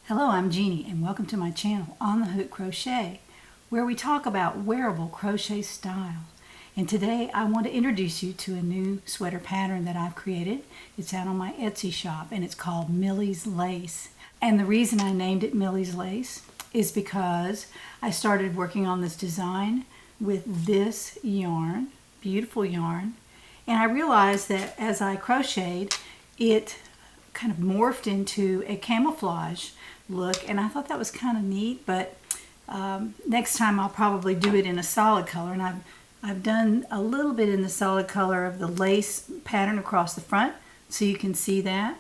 Hello, I'm Jeannie and welcome to my channel, On The Hook Crochet, where we talk about wearable crochet style. And today I want to introduce you to a new sweater pattern that I've created. It's out on my Etsy shop and it's called Millie's Lace. And the reason I named it Millie's Lace is because I started working on this design with this yarn, beautiful yarn, and I realized that as I crocheted, it kind of morphed into a camouflage look, and I thought that was kind of neat, but next time I'll probably do it in a solid color, and I've done a little bit in the solid color of the lace pattern across the front so you can see that,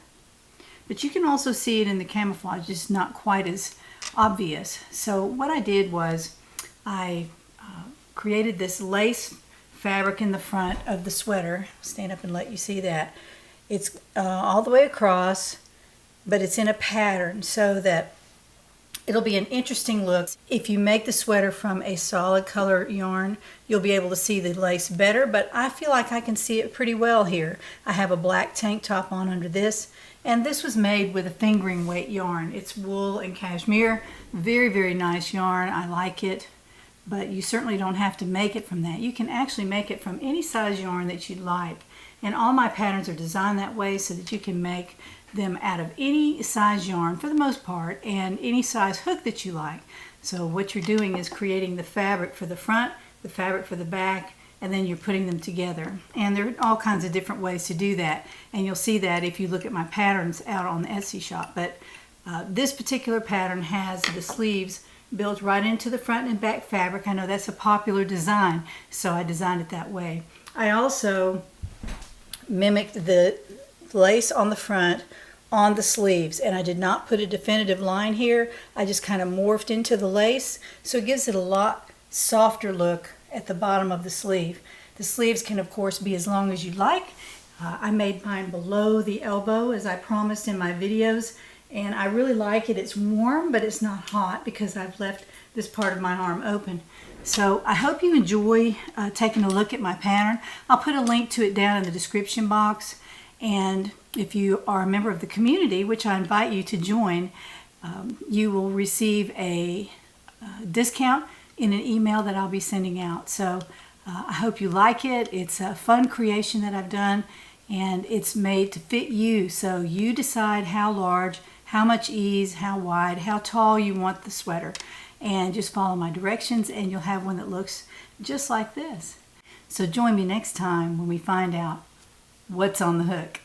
but you can also see it in the camouflage, just not quite as obvious. So what I did was I created this lace fabric in the front of the sweater. Stand up and let you see that. It's all the way across, but it's in a pattern so that it'll be an interesting look. If you make the sweater from a solid color yarn, you'll be able to see the lace better, but I feel like I can see it pretty well here. I have a black tank top on under this, and this was made with a fingering weight yarn. It's wool and cashmere. Very, very nice yarn. I like it, but you certainly don't have to make it from that. You can actually make it from any size yarn that you'd like. And all my patterns are designed that way so that you can make them out of any size yarn for the most part and any size hook that you like. So what you're doing is creating the fabric for the front, the fabric for the back, and then you're putting them together. And there are all kinds of different ways to do that. And you'll see that if you look at my patterns out on the Etsy shop. But this particular pattern has the sleeves built right into the front and back fabric. I know that's a popular design, so I designed it that way. I also mimicked the lace on the front on the sleeves, and I did not put a definitive line here. I just kind of morphed into the lace, so it gives it a lot softer look at the bottom of the sleeve. The sleeves can of course be as long as you like. I made mine below the elbow as I promised in my videos, and I really like it. It's warm, but it's not hot because I've left this part of my arm open. So I hope you enjoy taking a look at my pattern. I'll put a link to it down in the description box, and if you are a member of the community, which I invite you to join, you will receive a discount in an email that I'll be sending out. So I hope you like it. It's a fun creation that I've done, and it's made to fit you. So you decide how large, how much ease, how wide, how tall you want the sweater. And just follow my directions and you'll have one that looks just like this. So join me next time when we find out what's on the hook.